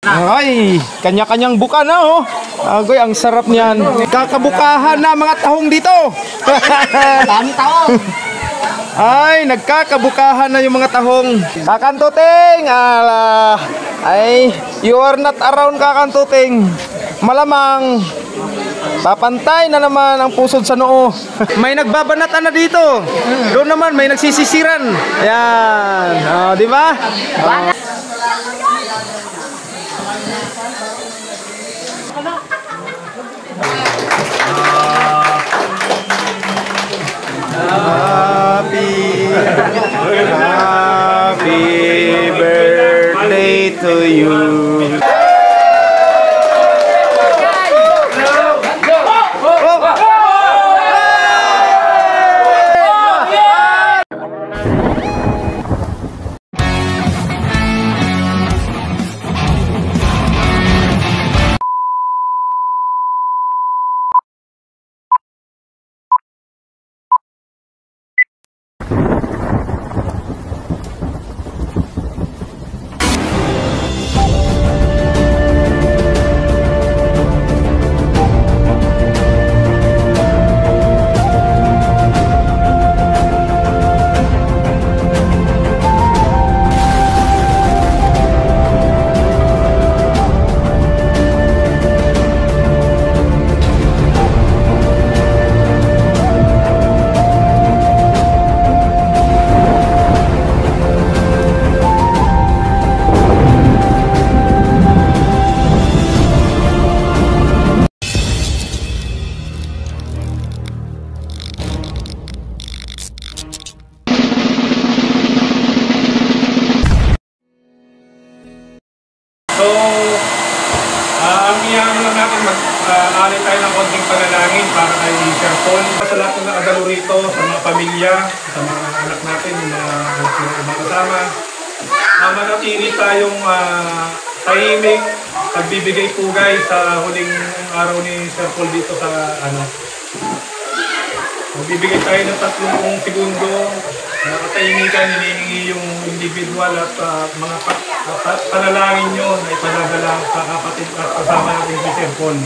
Ay, kanya-kanyang buka na oh. Agoy, ang sarap niyan. Kakabukahan na mga tahong dito. Dami tahong. Ay, nagkakabukahan na yung mga tahong. Kakantuting, ay, you are not around, Kakantuting. Malamang papantay na naman ang pusod sa noo. May nagbabanatan na dito. Doon naman may nagsisisiran. Ayan, di ba? Happy birthday to you. Alay tayo ng konting panalangin para kay Sir Paul. Sa lahat ng nakadalo rito, sa mga pamilya, sa mga anak natin, mga kasama. Manatili tayong tahimik, nagbibigay pugay sa huling araw ni Sir Paul dito sa Magbibigay tayo ng 30 segundo na katahimikan, hinihingi yung individual at mga panalangin nyo na ipanadala sa kapatid at kasama natin si Sir Paul.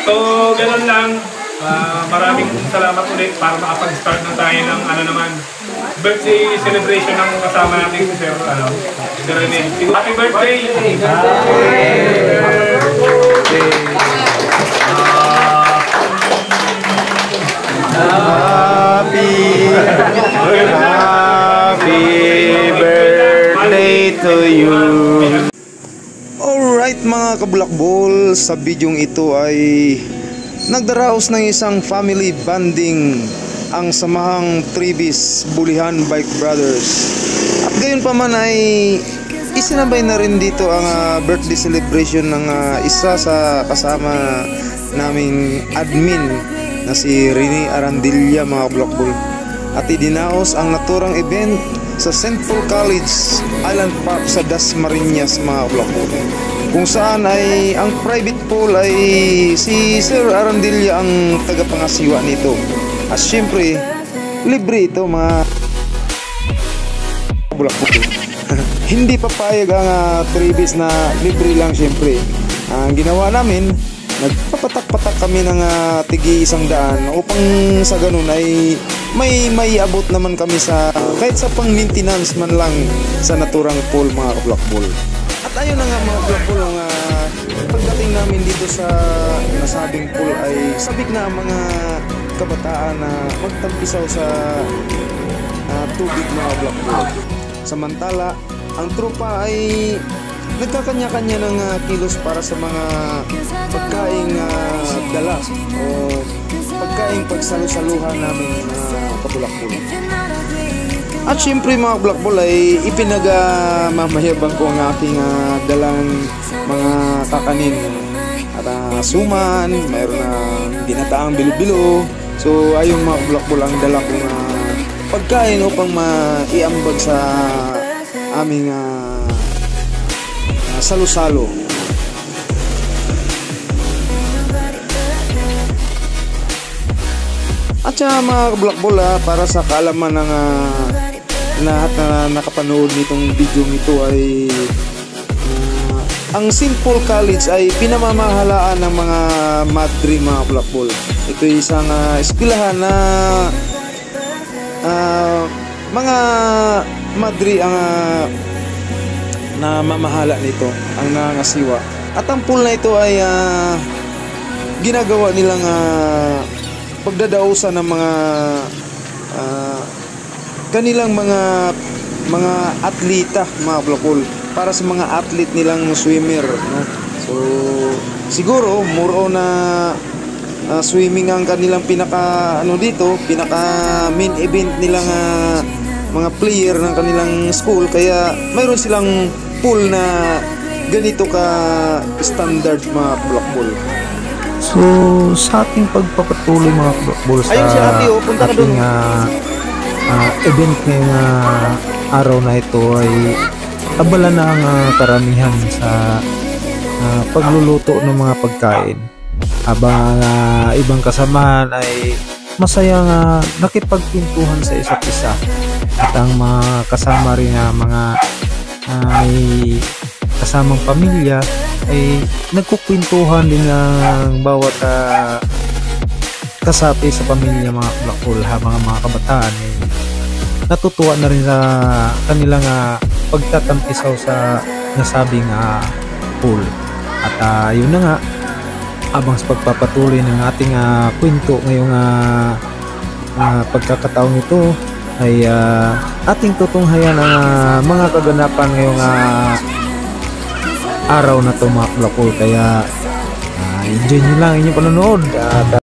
So, ganun lang. Maraming salamat ulit para makapag-start na tayo ng birthday celebration ng kasama natin si Sir Rene. Happy birthday! Happy birthday to you. Alright mga kabulakbol, sa bidyong ito ay nagdaraos ng isang family bonding ang samahang Tribis Bulihan Bike Brothers. At gayon pa man ay isinabay na rin dito ang birthday celebration ng isa sa kasama naming admin na si Rene Arandilla mga kabulakbol. At idinaos ang naturang event sa St. Paul College Island Park sa Dasmariñas mga kabulakbol, kung saan ay ang private pool ay si Sir Arandilla ang tagapangasiwa nito. At syempre libre ito mga kabulakbol. Hindi papayag ang Tribis na libre lang. Syempre ang ginawa namin, nagpapatak-patak kami ng tigi 100 upang sa ganun ay may abot naman kami sa kahit sa pang maintenance man lang sa naturang pool mga kabulakbol. At ayun na nga mga kabulakbol, pagdating namin dito sa nasabing pool ay sabik na ang mga kabataan na magtampisaw sa tubig mga kabulakbol. Samantala ang tropa ay nagkakanya-kanya ng kilos para sa mga pagkaing dala o pagkaing pagsalusaluhan namin mga kabulakbol. At syempre mga kabulakbol ay ipinagmamayabang ko ang aking dalang mga kakanin. At suman, mayroon na ginataang bilo-bilo. So ayong mga kabulakbol ang dala kong pagkain upang maiambag sa aming salo-salo. At mga kabulakbol, para sa kaalaman ng lahat na nakapanood nitong video nito ay ang St. Paul College ay pinamamahalaan ng mga madre mga kabulakbol. Ito ay isang eskwelahan na mga madre ang namamahala nito, ang nangasiwa. At ang pool na ito ay ginagawa nilang pagdadausan ng mga kanilang mga atleta mga kabulakbol, para sa mga athlete nilang swimmer, no? So siguro more on na swimming ang kanilang pinaka main event nilang mga player ng kanilang school, kaya mayroon silang pool na ganito ka standard mga kabulakbol. So, sa ating pagpapatuloy mga kabulakbol sa Ayun si ate, punta ka dun. ating event ngayong araw na ito ay abala na ang karamihan sa pagluluto ng mga pagkain. Habang ibang kasamahan ay masayang nakipagpintuhan sa isa't isa. At ang mga kasama rin mga may kasamang pamilya ay nagkukwentuhan din ng bawat kasapi sa pamilya mga kabulakbol, habang ang mga kabataan ay natutuwa na rin sa kanilang pagtatampisaw sa nasabing pool. At yun na nga, habang sa pagpapatuloy ng ating kwento ngayong pagkakataong ito ay ating tutunghayan ang mga kaganapan ngayong araw na ito mga kabulakbol. Kaya enjoy nyo lang inyong panonood at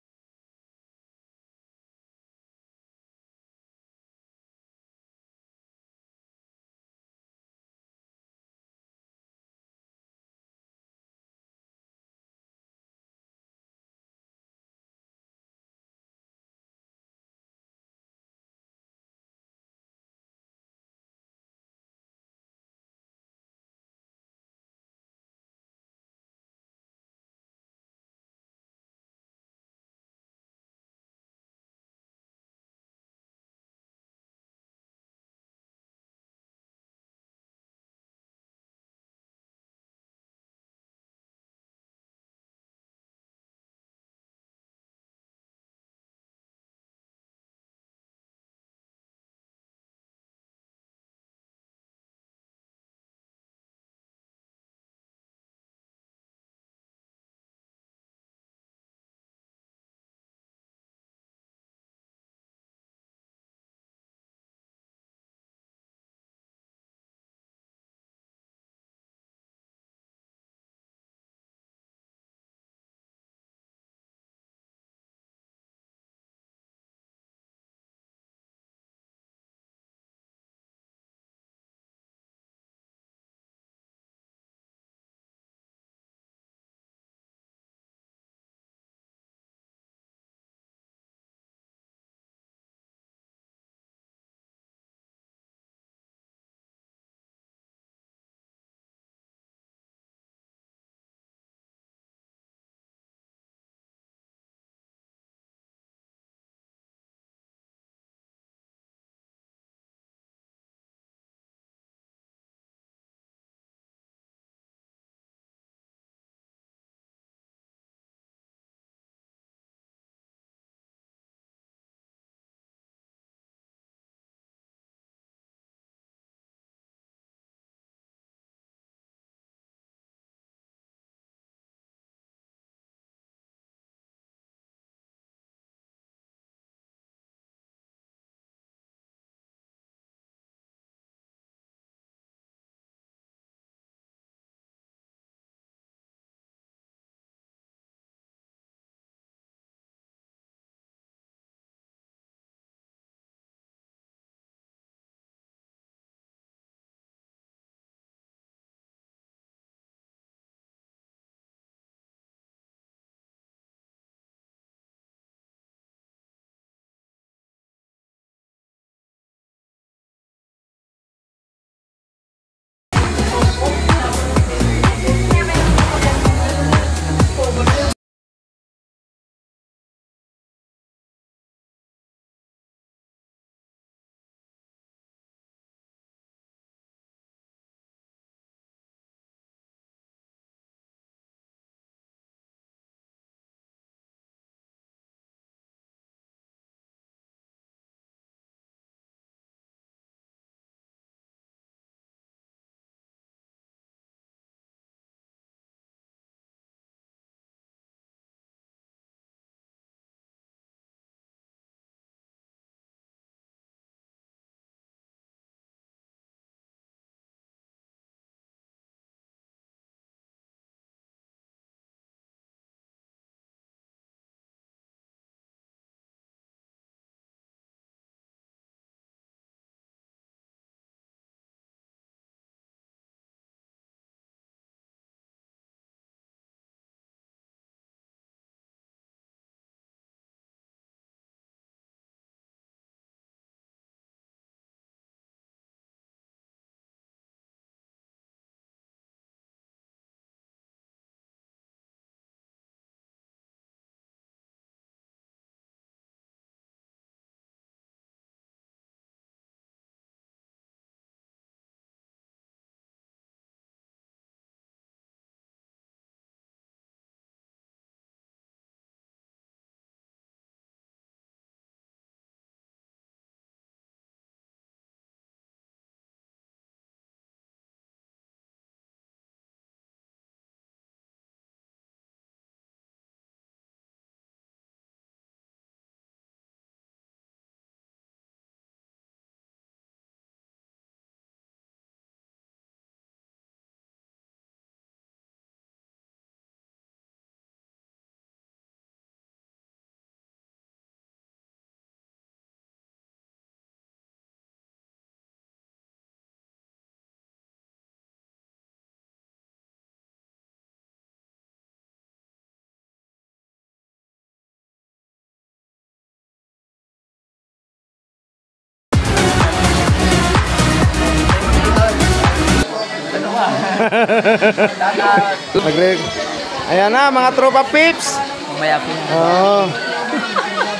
Ayan na, mga tropa pips. Mamaya po. Oo.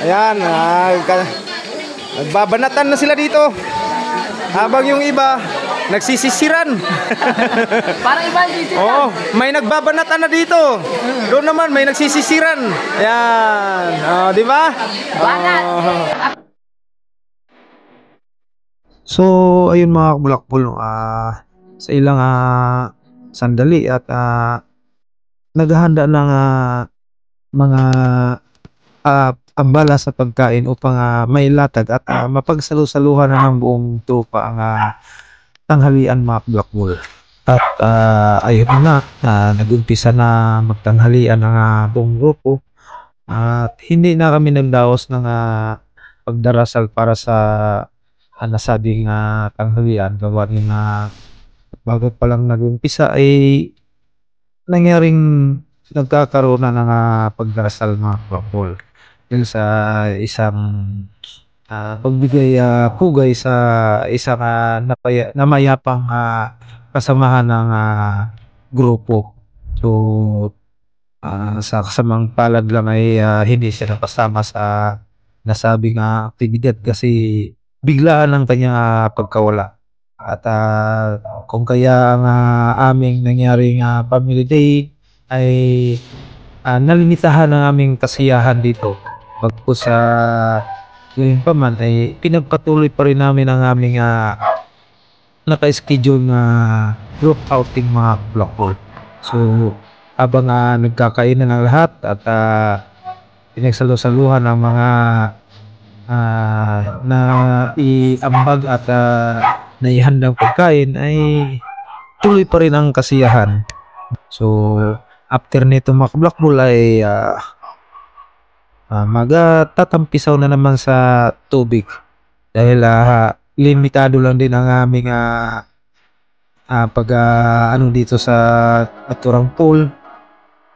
Ayan, nagbabanatan na sila dito. Habang yung iba, nagsisisiran. Parang iba dito. Oo, may nagbabanatan na dito. Doon naman, may nagsisisiran. Ayan. Di ba? Banat. So, ayun mga kabulakbol, sa ilang sandali at naghahanda ng mga ambala sa pagkain upang mailatag at mapagsalu-saluhan na ng buong tropa ang tanghalian mga kabulakbol. At ayun na, nag-umpisa na magtanghalian ang buong grupo at hindi na kami nagdaos ng pagdarasal para sa nasabing tanghalian. Gawa rin bago pa lang nag-umpisa ay nangyaring nagkakaroon na ng pagdarasal mga kabulakbol dahil sa isang pagbigay pugay sa isang namayapang kasamahan ng grupo. So sa kasamang palad lang ay hindi siya nakasama sa nasabing aktibidad kasi biglaan ang kanyang pagkawala. At kung kaya ang aming nangyaring family day ay nalimitahan ang aming kasiyahan dito. Bagkus ngayon pa man ay pinagpatuloy pa rin namin ang aming naka-schedule na group outing mga kabulakbol. So habang nagkakainan ng lahat at pinagsalu-saluhan ng mga na iambag at naihandang pagkain ay tuloy pa rin ang kasiyahan. So after nito mga kabulakbol ay magtatampisaw na naman sa tubig dahil limitado lang din ang aming pag dito sa naturang pool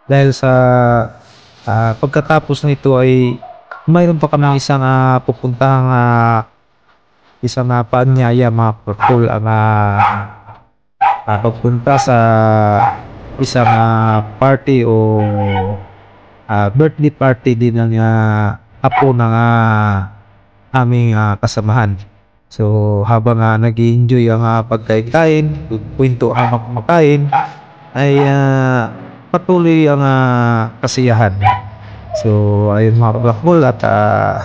dahil sa pagkatapos nito ay mayroon pa kami isang pupuntahang isang paanyaya mga pool ang pagpunta sa isang party o birthday party din ng apo ng aming kasamahan. So habang nag-i-enjoy ang pagkain, kwento ang kumakain ay patuloy ang kasiyahan. So ayun mga kabulakbol at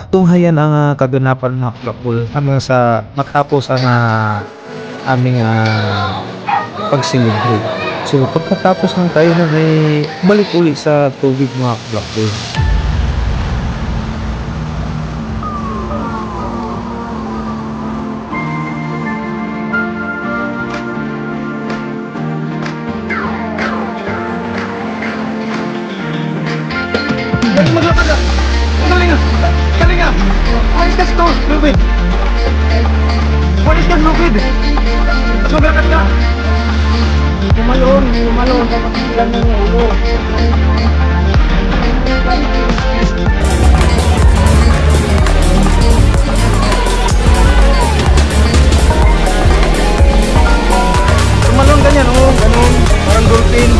tunghayan ang kaganapan ng kabulakbol hanggang sa matapos ang aming pag-celebrate. So pagkatapos ng kainan ay balik ulit sa tubig mga kabulakbol. Tumalon, dapat silang ng ulo. Tumalon ganyan, ganun. Parang dolphin.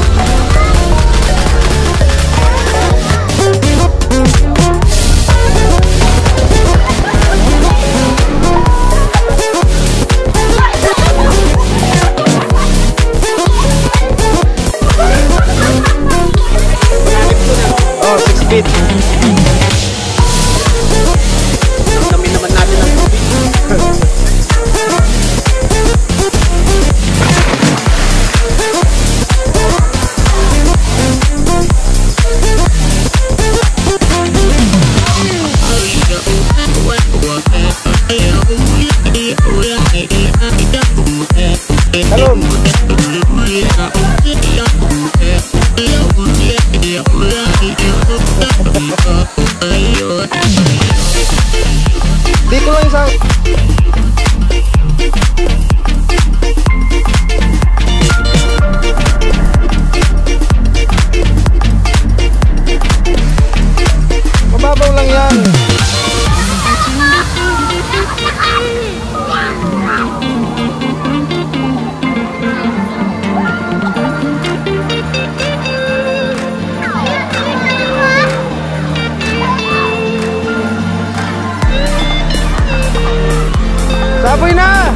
Namin naman natin ang tubig. Talon. Dito lang isang mababaw lang yan. Baboy na!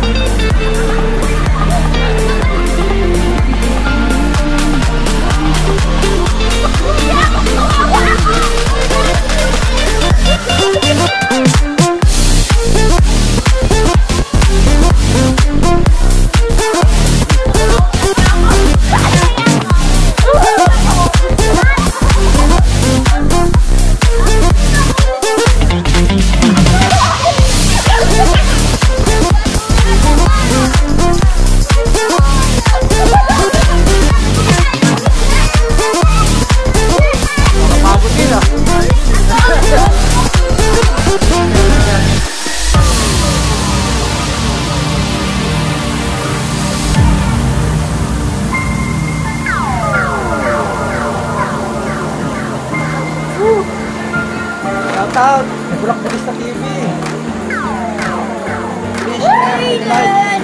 Shoutout! Bulak Bulis na TV! Please share and like!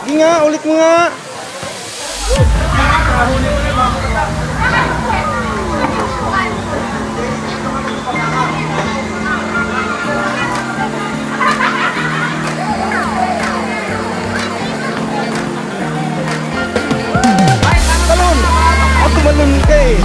Sige nga, ulit mo nga. Talon! Ako tumalon ka eh.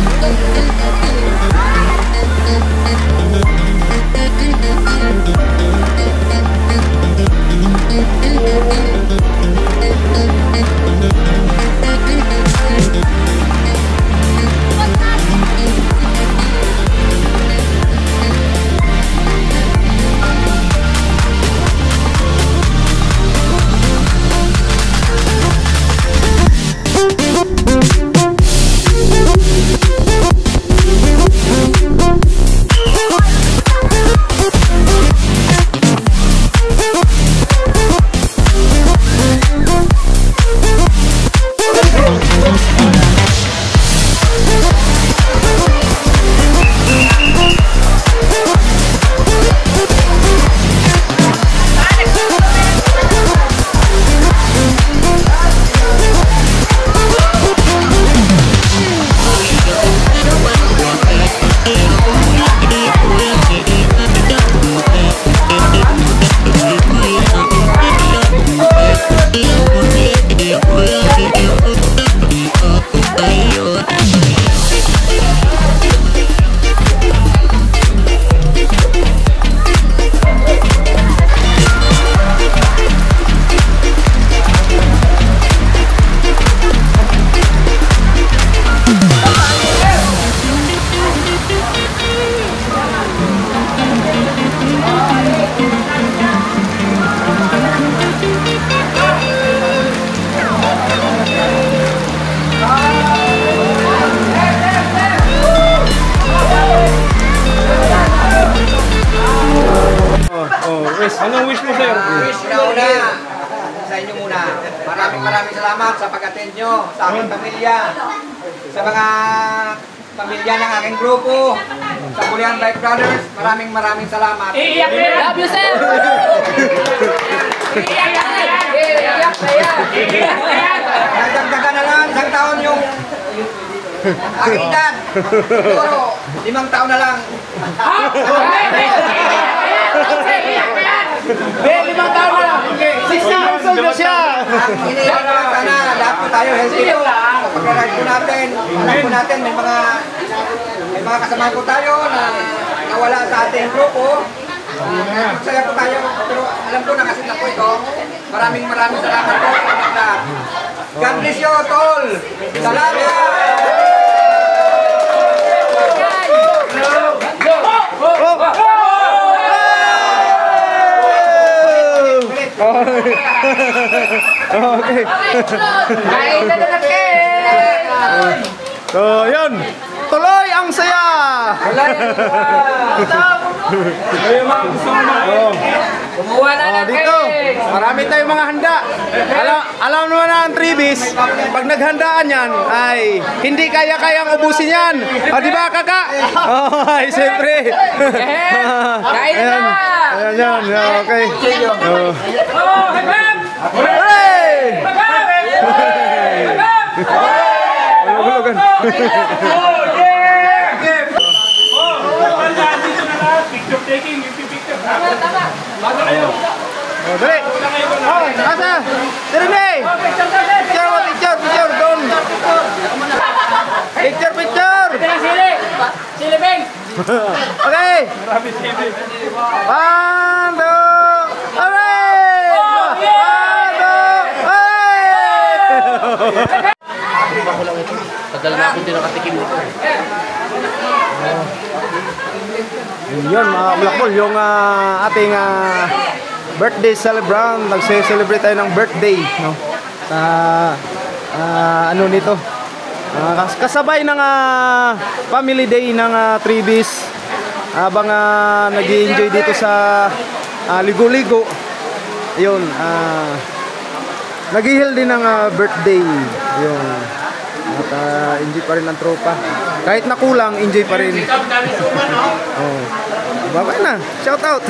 Oh, wish. Anong wish mo, sir? Wish na una. Sa inyo muna. Maraming salamat sa pag-attend nyo sa aking pamilya. Sa mga pamilya ng aking grupo. Sa Bulihan Bike Brothers. Maraming salamat. Iiyak na yan! Love you, sir! Iiyak na yan! Iiyak na yan! Nagdagdagan na lang isang taon yung aking edad. Siguro, 5 taon na lang. Ben, 5 taon na lang! 60 years old na siya! Ang iniiyak ko lang sana, lahat po tayo healthy po. Kapag ride po natin, alam po natin, may mga kasama po tayo na nawala sa ating grupo. Magsaya po tayo, pero alam ko nakasit na po ito. Maraming salamat po sa lahat. God bless you, tol! Salamat! Okay. Kain na natin! So, yun. Tuloy ang saya! Kumuha na ng Dito, cake! marami tayong mga handa. Alam naman na ang Tribis, pag naghandaan yan, ay hindi kaya-kayang ubusin yan. Di ba, kaka? Ay, siyempre. Kain na! Ayan yan, okay. Oh, hagam! Hey! Hulugan. Oh, yeah! Dito na lahat. Picture taking. Yung picture. Tama! Bago kayo. Dali. Asa? Dali. Picture. Doon. Picture. Sili, Beng! Okay. Marami sili. 1, 2, hooray! 1, 2, hey! Tagal na akong dinakatikim nito. Yun mga Blackball, yung ating birthday celebrant, nagse-celebrate tayo ng birthday, no? Sa ano nito? Kasabay ng family day ng Tribis habang nag-i-enjoy dito sa ligo-ligo. Yun, nag-i-heal din ng birthday. Yun. At enjoy pa rin ang tropa. Kahit nakulang, enjoy pa rin. Oh. Babay na. Shout out.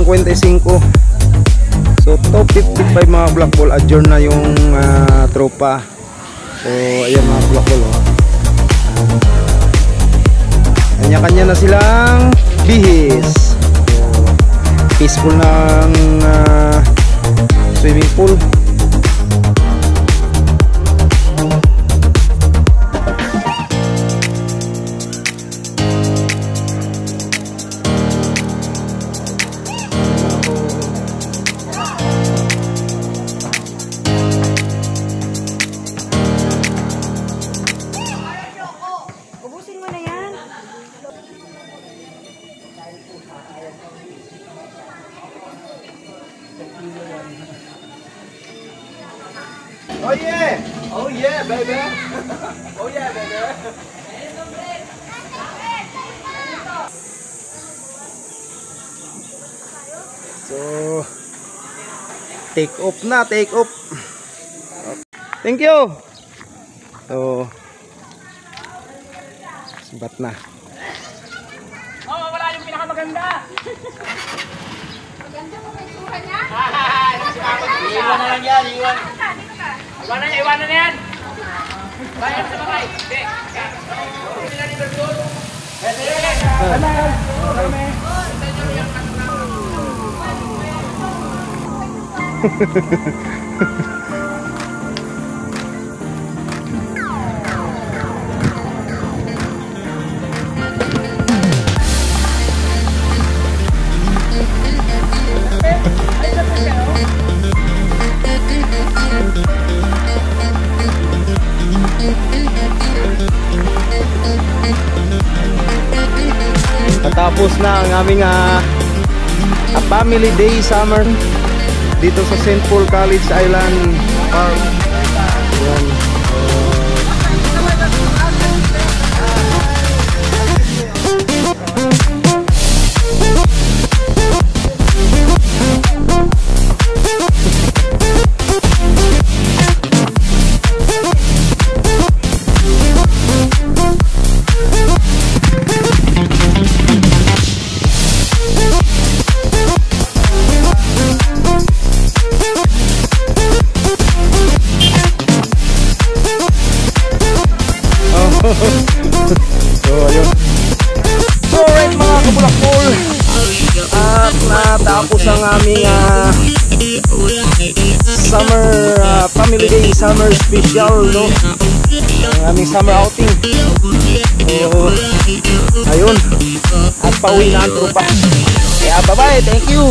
55. So top 55 mga black ball, adjourn na yung tropa. So ayan mga black ball, oh. Kanya-kanya na silang bihis. So, peaceful ng swimming pool. Ubusin mo na yan. Oh yeah! Oh yeah, baby! Oh yeah, baby! So take off na, take off. Thank you. So sibat na. Oh, wala yung pinakamaganda! Maganda mo may suha niya? Iwan na lang yan, iwan. Iwanan na yan! Bayan sa bakay! Tatapos na ang aming family day summer dito sa St. Paul College Island Park. Yan. So ayun. So alright mga kabulakbol, at natapos ang aming summer family day, summer special, no? Ang aming summer outing. So ayun, at pauwi na ang tropa. Kaya bye bye, thank you.